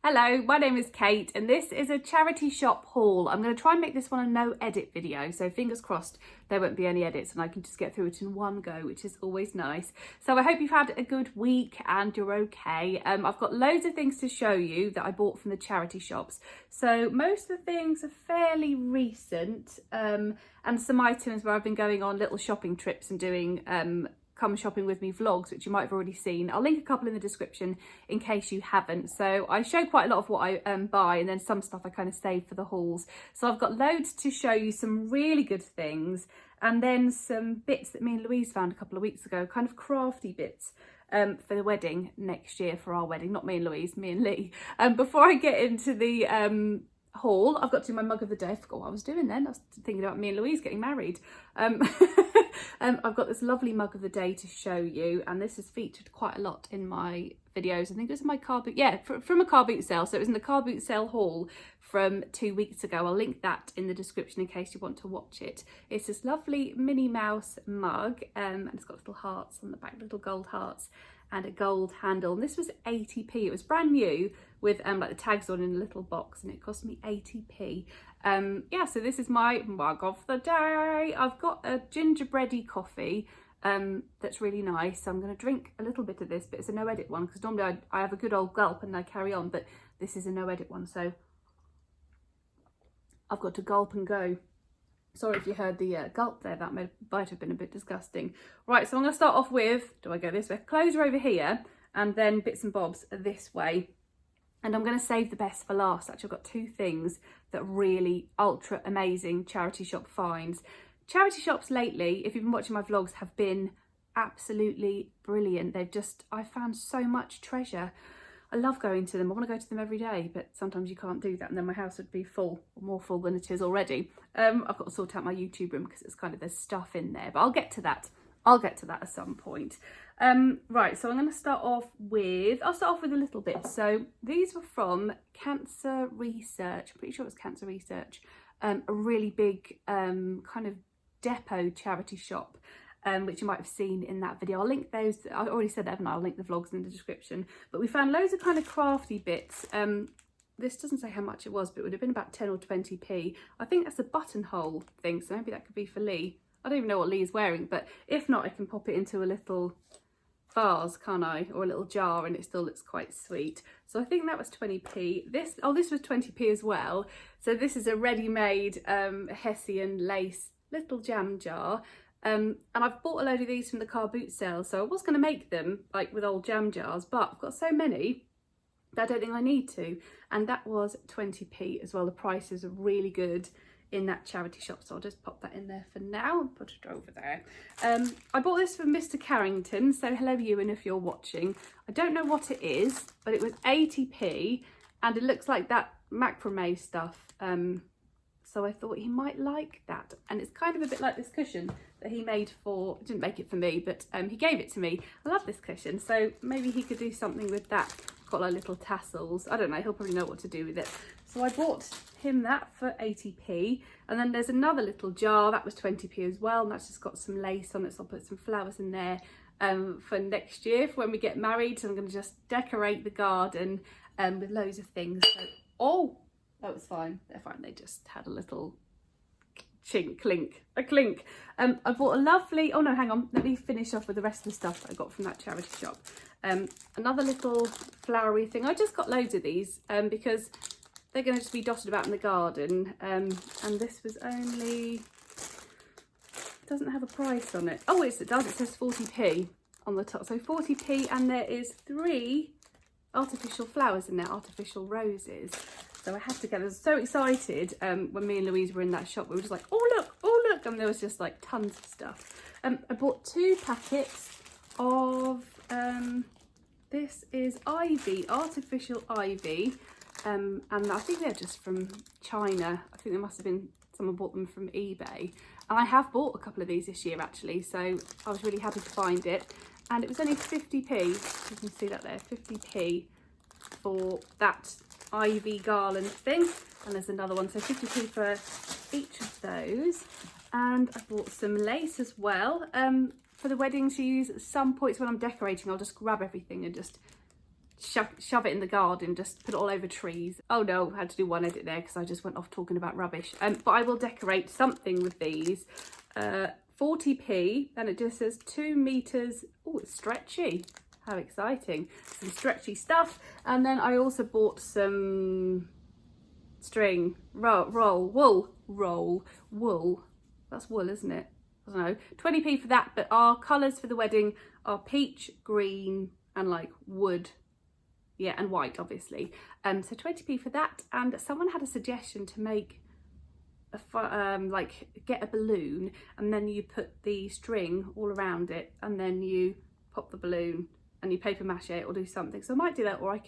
Hello, my name is Kate and this is a charity shop haul. I'm going to try and make this one a no edit video, so fingers crossed there won't be any edits and I can just get through it in one go, which is always nice. So I hope you've had a good week and you're okay. I've got loads of things to show you that I bought from the charity shops. So most of the things are fairly recent, and some items where I've been going on little shopping trips and doing come shopping with me vlogs, which you might have already seen. I'll link a couple in the description in case you haven't. So I show quite a lot of what I buy, and then some stuff I kind of save for the hauls. So I've got loads to show you, some really good things, and then some bits that me and Louise found a couple of weeks ago, kind of crafty bits for the wedding next year, for our wedding. Not me and Louise, me and Lee. Before I get into the haul, I've got to do my mug of the day. I forgot what I was doing then. I was thinking about me and Louise getting married. I've got this lovely mug of the day to show you, and this is featured quite a lot in my videos. I think it was my car boot, yeah, from a car boot sale. So it was in the car boot sale haul from 2 weeks ago. I'll link that in the description in case you want to watch it. It's this lovely Minnie Mouse mug, and it's got little hearts on the back, little gold hearts, and a gold handle. And this was 80p. It was brand new with like the tags on in a little box, and it cost me 80p. Yeah, so this is my mug of the day. I've got a gingerbready coffee that's really nice. So I'm going to drink a little bit of this, but it's a no edit one because normally I have a good old gulp and I carry on, but this is a no edit one, so I've got to gulp and go. Sorry if you heard the gulp there, that might have been a bit disgusting. Right, so I'm going to start off with, do I go this way? Clothes are over here, and then bits and bobs are this way. And I'm going to save the best for last. Actually, I've got two things that are really ultra amazing charity shop finds. Charity shops lately, if you've been watching my vlogs, have been absolutely brilliant. I found so much treasure. I love going to them. I want to go to them every day, but sometimes you can't do that, and then my house would be full, or more full than it is already. I've got to sort out my YouTube room because it's kind of, there's stuff in there, but I'll get to that. I'll get to that at some point. Right, so I'm going to start off with, I'll start off with a little bit. So these were from Cancer Research. I'm pretty sure it was Cancer Research. A really big kind of depot charity shop, which you might have seen in that video. I'll link those. I already said that, haven't I? I'll link the vlogs in the description. But we found loads of kind of crafty bits. This doesn't say how much it was, but it would have been about 10 or 20p. I think that's a buttonhole thing, so maybe that could be for Lee. I don't even know what Lee is wearing, but if not, I can pop it into a little vase, can't I? Or a little jar, and it still looks quite sweet. So I think that was 20p. This was 20p as well. So this is a ready-made Hessian lace little jam jar. And I've bought a load of these from the car boot sale, so I was going to make them like with old jam jars, but I've got so many that I don't think I need to. And that was 20p as well. The prices are really good in that charity shop, so I'll just pop that in there for now and put it over there. I bought this from Mr. Carrington, so hello Ewan if you're watching. I don't know what it is, but it was 80p, and it looks like that macrame stuff, so I thought he might like that. And it's kind of a bit like this cushion that he made for, didn't make it for me, but he gave it to me. I love this cushion, so maybe he could do something with that. Got like little tassels, I don't know, he'll probably know what to do with it. So I bought him that for 80p, and then there's another little jar that was 20p as well, and that's just got some lace on it, so I'll put some flowers in there for next year, for when we get married. So I'm going to just decorate the garden with loads of things. So, oh, that was fine, they're fine, they just had a little clink. I bought a lovely, oh no, hang on, let me finish off with the rest of the stuff that I got from that charity shop. Another little flowery thing. I just got loads of these because they're going to just be dotted about in the garden, and this was only, doesn't have a price on it. Oh, it does, it says 40p on the top, so 40p, and there is 3 artificial flowers in there, artificial roses. So I had to get, I was so excited when me and Louise were in that shop. We were just like, oh look, and there was just like tons of stuff. I bought 2 packets of, this is ivy, artificial ivy, and I think they're just from China. I think they must have been, someone bought them from eBay. And I have bought a couple of these this year actually, so I was really happy to find it. And it was only 50p, you can see that there, 50p for that ivy garland thing. And there's another one, so 50p for each of those. And I bought some lace as well. For the wedding to use at some points when I'm decorating, I'll just grab everything and just shove it in the garden, just put it all over trees. Oh no, I had to do one edit there because I just went off talking about rubbish. But I will decorate something with these. 40p, and it just says 2 meters. Oh, it's stretchy. How exciting. Some stretchy stuff. And then I also bought some string, wool. That's wool, isn't it? I don't know. 20p for that, but our colours for the wedding are peach, green, and like wood. Yeah, and white, obviously. So 20p for that. And someone had a suggestion to make like get a balloon, and then you put the string all around it, and then you pop the balloon and you paper mache it or do something. So I might do that, or I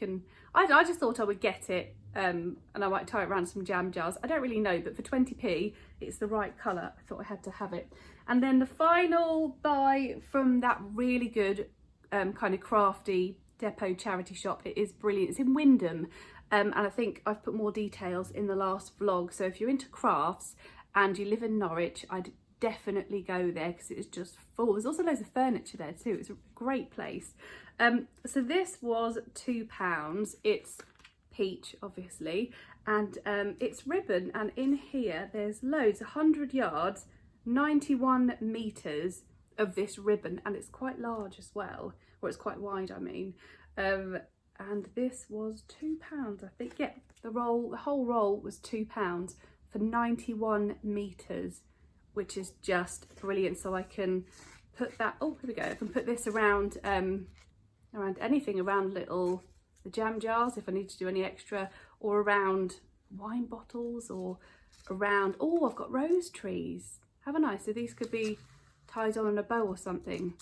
just thought I would get it and I might tie it around some jam jars. I don't really know, but for 20p it's the right colour. I thought I had to have it. And then the final buy from that really good kind of crafty depot charity shop. It is brilliant. It's in Wyndham. And I think I've put more details in the last vlog. So if you're into crafts and you live in Norwich, I'd definitely go there because it is just full. There's also loads of furniture there too. It's a great place. So this was £2. It's peach, obviously, and it's ribbon. And in here, there's loads, 100 yards, 91 meters of this ribbon, and it's quite large as well, or it's quite wide, I mean. And this was £2, I think. Yeah, the whole roll was £2 for 91 meters, which is just brilliant. So I can put that, oh, here we go. I can put this around, around anything, around the jam jars if I need to do any extra, or around wine bottles, or around, oh, I've got rose trees, haven't I? So these could be tied on in a bow or something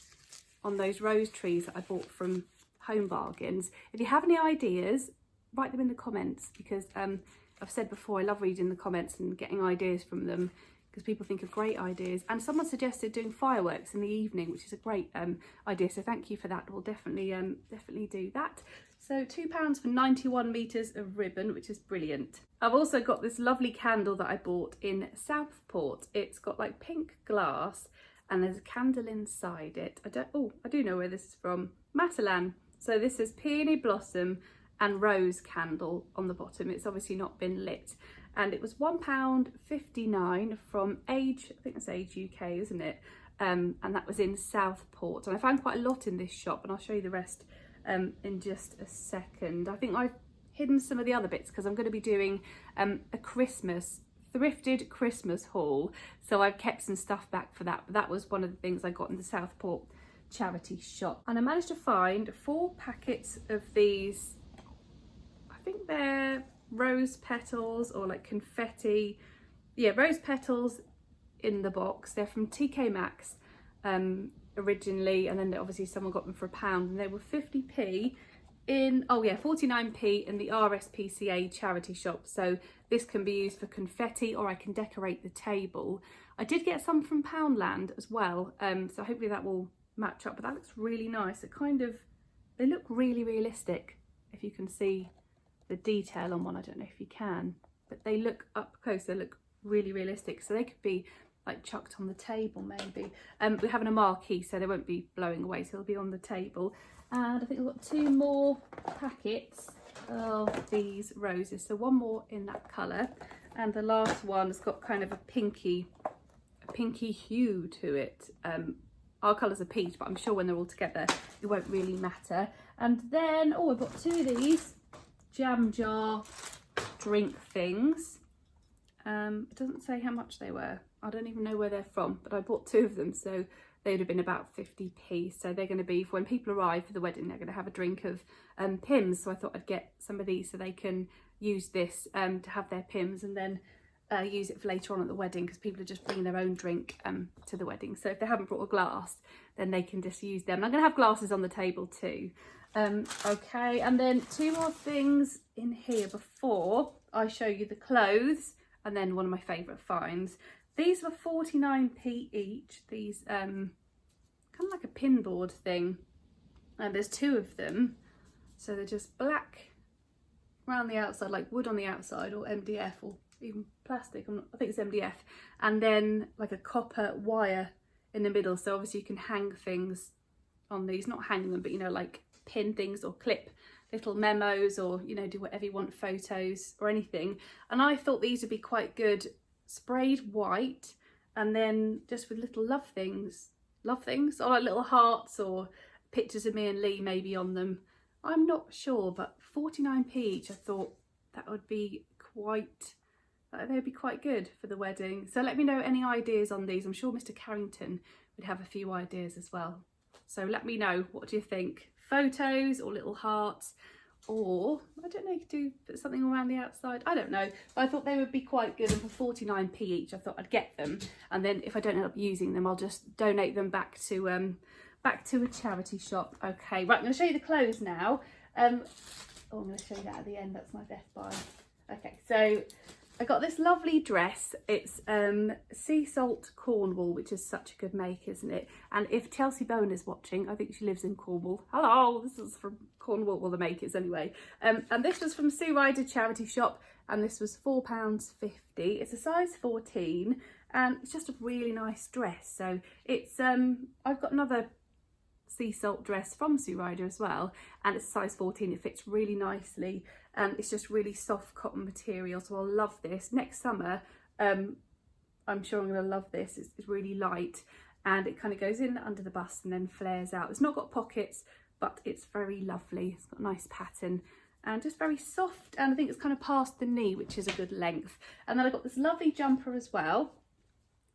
on those rose trees that I bought from Home Bargains. If you have any ideas, write them in the comments, because I've said before, I love reading the comments and getting ideas from them, because people think of great ideas. And someone suggested doing fireworks in the evening, which is a great idea, so thank you for that. We'll definitely do that. So £2 for 91 meters of ribbon, which is brilliant. I've also got this lovely candle that I bought in Southport. It's got like pink glass and there's a candle inside it. I do know where this is from. Matalan. So this is peony blossom and rose candle on the bottom. It's obviously not been lit. And it was £1.59 from Age, I think it's Age UK, isn't it? And that was in Southport. And I found quite a lot in this shop, and I'll show you the rest in just a second. I think I've hidden some of the other bits because I'm going to be doing a thrifted Christmas haul. So I've kept some stuff back for that. But that was one of the things I got in the Southport charity shop. And I managed to find 4 packets of these, I think they're rose petals or like confetti. Yeah, rose petals in the box. They're from Maxx originally, and then obviously someone got them for £1, and they were 50p in, oh yeah, 49p in the RSPCA charity shop. So this can be used for confetti, or I can decorate the table. I did get some from Poundland as well, so hopefully that will match up, but that looks really nice. They look really realistic, if you can see the detail on one. I don't know if you can, but they look up close, they look really realistic, so they could be like chucked on the table maybe. We're having a marquee, so they won't be blowing away, so they'll be on the table. And I think we've got 2 more packets of these roses, so 1 more in that colour, and the last one has got kind of a pinky hue to it. Our colours are peach, but I'm sure when they're all together it won't really matter. And then, oh, I've got 2 of these jam jar drink things. It doesn't say how much they were. I don't even know where they're from, but I bought 2 of them, so they would have been about 50p. So they're going to be, for when people arrive for the wedding, they're going to have a drink of Pimm's. So I thought I'd get some of these so they can use this to have their Pimm's, and then use it for later on at the wedding, because people are just bringing their own drink to the wedding. So if they haven't brought a glass, then they can just use them. I'm going to have glasses on the table too. Okay, and then 2 more things in here before I show you the clothes, and then one of my favourite finds. These were 49p each. These kind of like a pinboard thing, and there's 2 of them. So they're just black around the outside, like wood on the outside, or MDF, or even plastic. I think it's MDF, and then like a copper wire in the middle. So obviously you can hang things on these, not hang them, but you know, like pin things or clip little memos, or, you know, do whatever you want, photos or anything. And I thought these would be quite good sprayed white, and then just with little love things, or like little hearts or pictures of me and Lee maybe on them. I'm not sure, but 49p each, I thought that would be quite, they'd be quite good for the wedding. So let me know any ideas on these. I'm sure Mr. Carrington would have a few ideas as well. So let me know, what do you think? Photos or little hearts, or I don't know, you could do something around the outside. I don't know, but I thought they would be quite good, and for 49p each, I thought I'd get them. And then if I don't end up using them, I'll just donate them back to a charity shop. Okay, right, I'm going to show you the clothes now. I'm going to show you that at the end. That's my Best Buy. Okay, so I got this lovely dress. It's Sea Salt Cornwall, which is such a good make, isn't it? And if Chelsea Bowen is watching, I think she lives in Cornwall. Hello, this is from Cornwall, well, the make is anyway. And this was from Sue Ryder charity shop, and this was £4.50. It's a size 14, and it's just a really nice dress. So it's I've got another sea salt dress from Sue Ryder as well, and it's a size 14. It fits really nicely. It's just really soft cotton material, so I'll love this next summer. I'm sure I'm going to love this. It's really light, and it kind of goes in under the bust and then flares out. It's not got pockets, but it's very lovely. It's got a nice pattern and just very soft, and I think it's kind of past the knee, which is a good length. And then I got this lovely jumper as well.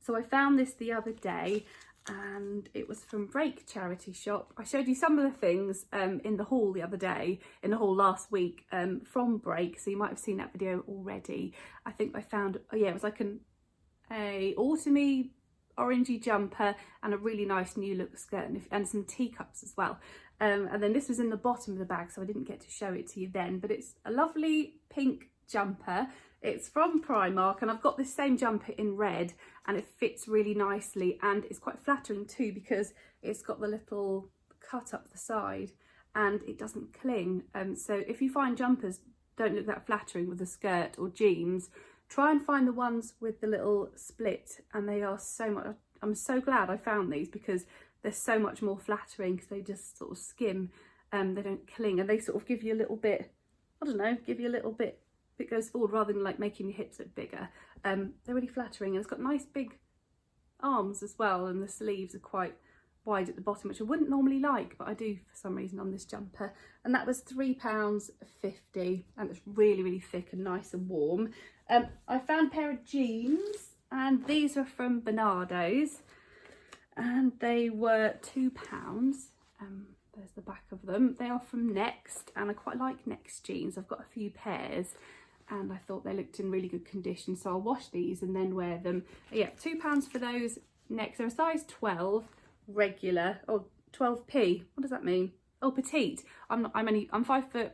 So I found this the other day, and it was from Break charity shop. I showed you some of the things in the haul the other day, in the haul last week, from Break, so you might have seen that video already. I think I found, oh yeah, it was like a autumny orangey jumper and a really nice new look skirt, and some teacups as well. And then this was in the bottom of the bag, so I didn't get to show it to you then, but it's a lovely pink jumper. It's from Primark, and I've got this same jumper in red, and it fits really nicely, and it's quite flattering too because it's got the little cut up the side and it doesn't cling. So if you find jumpers don't look that flattering with a skirt or jeans, try and find the ones with the little split, and they are so much, I'm so glad I found these because they're so much more flattering because they just sort of skim, they don't cling, and they sort of give you a little bit, I don't know, give you a little bit, it goes forward rather than like making your hips look bigger. They're really flattering, and it's got nice big arms as well, and the sleeves are quite wide at the bottom, which I wouldn't normally like, but I do for some reason on this jumper. And that was £3.50, and it's really, really thick and nice and warm. I found a pair of jeans, and these are from Bernardo's, and they were £2. There's the back of them. They are from Next, and I quite like Next jeans. I've got a few pairs, and I thought they looked in really good condition, so I'll wash these and then wear them. Yeah, £2 for those Next. They're a size 12 regular, or 12p. What does that mean? Oh, petite. I'm 5'5",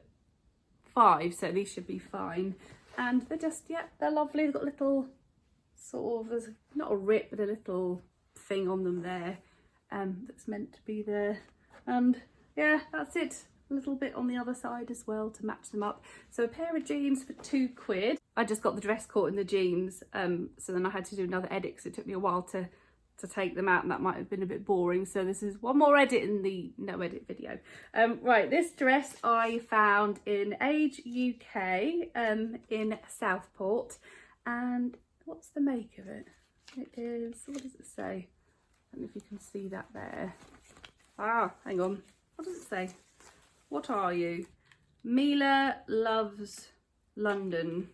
so these should be fine. And they're just, yeah, they're lovely. They've got little sort of, there's not a rip, but a little thing on them there that's meant to be there. And yeah, that's it. A little bit on the other side as well to match them up. So a pair of jeans for £2. I just got the dress caught in the jeans, so then I had to do another edit because it took me a while to take them out, and that might have been a bit boring. So this is one more edit in the no edit video. Right, this dress I found in Age UK in Southport, and what's the make of it? It is, what does it say? I don't know if you can see that there. Ah, hang on. What does it say? What are you? Mila loves London.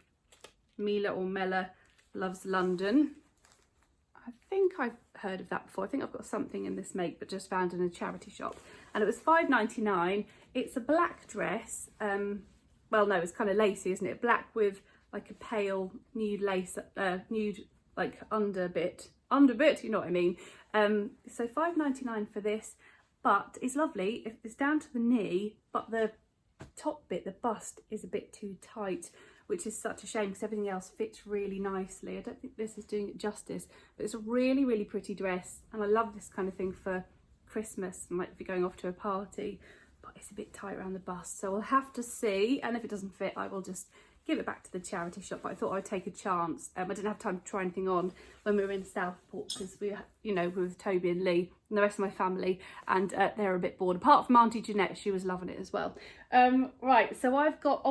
Mila or Mela loves London. I think I've heard of that before. I think I've got something in this make, but just found in a charity shop. And it was £5.99. It's a black dress. Well, no, it's kind of lacy, isn't it? Black with like a pale nude lace, nude like underbit, you know what I mean? So £5.99 for this. But it's lovely. It's down to the knee, but the top bit, the bust, is a bit too tight, which is such a shame because everything else fits really nicely. I don't think this is doing it justice, but it's a really, really pretty dress, and I love this kind of thing for Christmas and like if you're going off to a party, but it's a bit tight around the bust, so we'll have to see, and if it doesn't fit, I will just give it back to the charity shop. But I thought I'd take a chance. I didn't have time to try anything on when we were in Southport because we, you know, we were with Toby and Lee, and the rest of my family, and they're a bit bored. Apart from Auntie Jeanette, she was loving it as well. Right, so I've got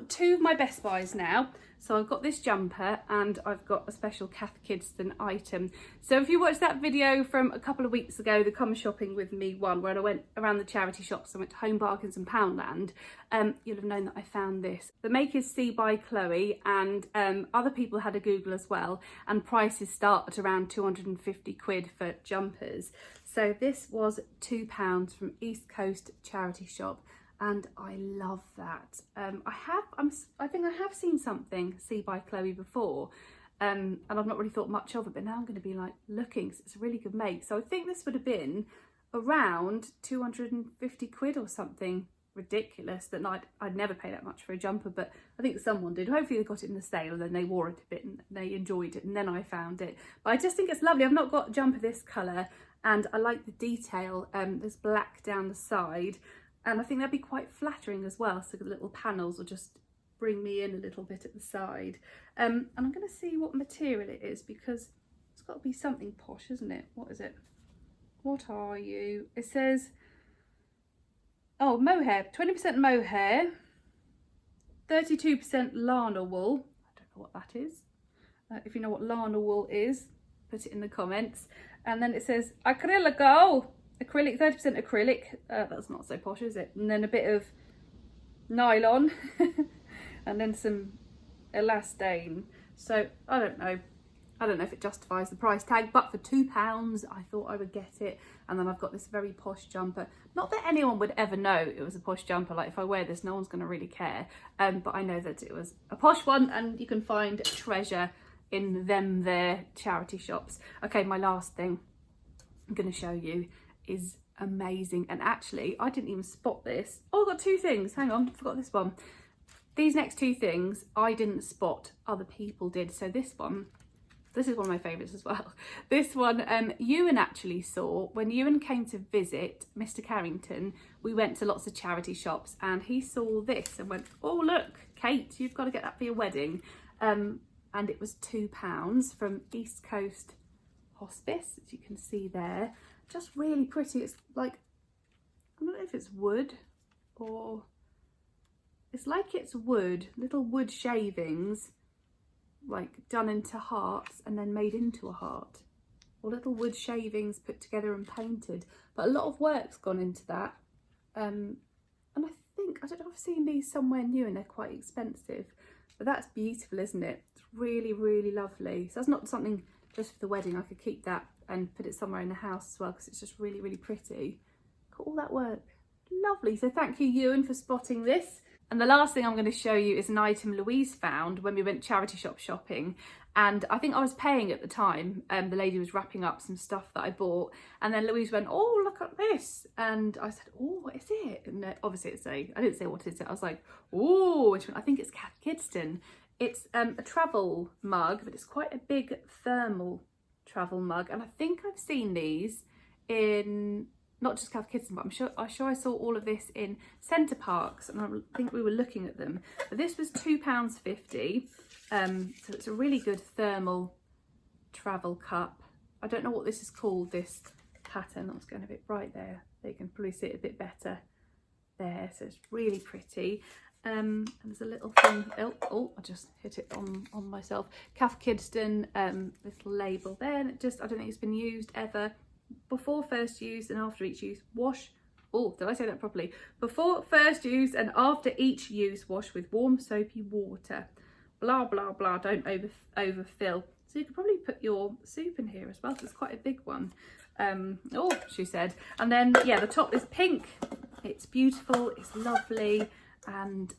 two of my Best Buys now. So I've got this jumper and I've got a special Cath Kidston item. So if you watched that video from a couple of weeks ago, the Come Shopping With Me one, where I went around the charity shops, I went to Home Bargains and Poundland, you'll have known that I found this. The make is C by Chloe, and other people had a Google as well, and prices start at around 250 quid for jumpers. So this was £2 from East Coast charity shop. And I love that. I think I have seen something C by Chloe before, and I've not really thought much of it, but now I'm going to be like looking, 'cause it's a really good make. So I think this would have been around 250 quid or something ridiculous. That night I'd never pay that much for a jumper, but I think someone did. Hopefully they got it in the sale and then they wore it a bit and they enjoyed it, and then I found it. But I just think it's lovely. I've not got a jumper this colour, and I like the detail. There's black down the side. And I think that'd be quite flattering as well. So the little panels will just bring me in a little bit at the side. And I'm going to see what material it is, because it's got to be something posh, isn't it? What is it? What are you? It says, oh, mohair, 20% mohair, 32% Lana wool. I don't know what that is. If you know what Lana wool is, put it in the comments. And then it says acrylico. Acrylic, 30% acrylic. That's not so posh, is it? And then a bit of nylon and then some elastane. So I don't know if it justifies the price tag, but for £2 I thought I would get it. And then I've got this very posh jumper. Not that anyone would ever know it was a posh jumper. Like if I wear this, no one's going to really care. But I know that it was a posh one, and you can find treasure in their charity shops. Okay, my last thing I'm going to show you is amazing, and actually I didn't even spot this. Oh, I've got two things, hang on, I forgot this one. These next two things I didn't spot, other people did. So this is one of my favourites as well. This one Ewan actually saw when Ewan came to visit Mr. Carrington. We went to lots of charity shops and he saw this and went, oh look Kate, you've got to get that for your wedding. And it was £2 from East Coast Hospice, as you can see there. Just really pretty. It's like, I don't know if it's wood, or it's like it's wood, little wood shavings, like done into hearts and then made into a heart, or little wood shavings put together and painted. But a lot of work's gone into that. And I don't know, I've seen these somewhere new and they're quite expensive, but that's beautiful, isn't it? It's really, really lovely. So that's not something just for the wedding. I could keep that and put it somewhere in the house as well, because it's just really, really pretty. Got all that work. Lovely. So thank you, Ewan, for spotting this. And the last thing I'm going to show you is an item Louise found when we went charity shop shopping. And I think I was paying at the time. The lady was wrapping up some stuff that I bought. And then Louise went, oh, look at this. And I said, oh, what is it? And obviously I didn't say what is it. I was like, oh, I think it's Cath Kidston. It's a travel mug, but it's quite a big thermal travel mug, and I think I've seen these in not just Cath Kidston, but I'm sure I saw all of this in Centre Parks, and I think we were looking at them. But this was £2.50, so it's a really good thermal travel cup. I don't know what this is called, this pattern. That's going a bit bright there. You can probably see it a bit better there. So it's really pretty. And there's a little thing, oh, I just hit it on myself. Cath Kidston, little label there, and I don't think it's been used ever. Before first use and after each use, wash. Oh, did I say that properly? Before first use and after each use, wash with warm soapy water. Blah, blah, blah, don't overfill. So you could probably put your soup in here as well, so it's quite a big one. Oh, she said. And then, yeah, the top is pink. It's beautiful, it's lovely. And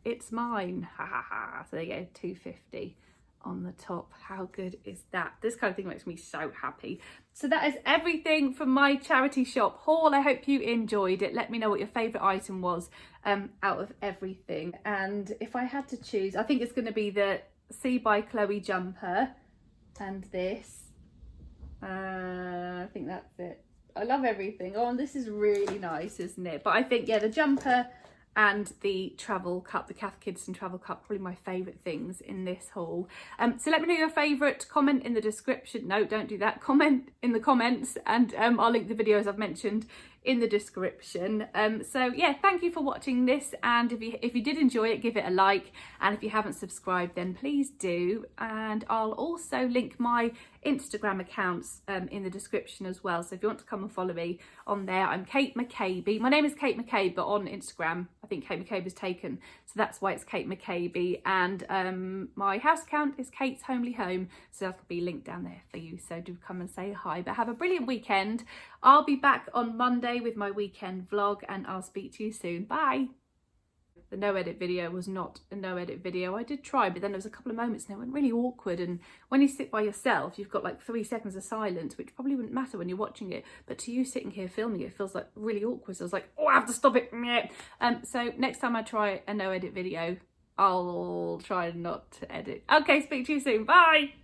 it's mine, ha ha ha. So there you go, £2.50 on the top. How good is that? This kind of thing makes me so happy. So that is everything from my charity shop haul. I hope you enjoyed it. Let me know what your favourite item was out of everything. And if I had to choose, I think it's going to be the C by Chloe jumper and this. I think that's it. I love everything. Oh, and this is really nice, isn't it? But I think, yeah, the jumper and the travel cup, the Cath Kidston travel cup, probably my favourite things in this haul. So let me know your favourite, comment in the description. No, don't do that. Comment in the comments, and I'll link the videos I've mentioned in the description. So yeah, thank you for watching this, and if you did enjoy it, give it a like, and if you haven't subscribed, then please do. And I'll also link my Instagram accounts in the description as well, so if you want to come and follow me on there, I'm Kate McCabe. My name is Kate McCabe, but on Instagram I think Kate McCabe is taken, so that's why it's Kate McCabe. And my house account is Kate's Homely Home, so that'll be linked down there for you, so do come and say hi. But have a brilliant weekend. I'll be back on Monday with my weekend vlog, and I'll speak to you soon. Bye. The no edit video was not a no edit video. I did try, but then there was a couple of moments and it went really awkward, and when you sit by yourself you've got like 3 seconds of silence, which probably wouldn't matter when you're watching it, but to you sitting here filming it feels like really awkward. So I was like, oh, I have to stop it. So next time I try a no edit video, I'll try not to edit. Okay, speak to you soon. Bye.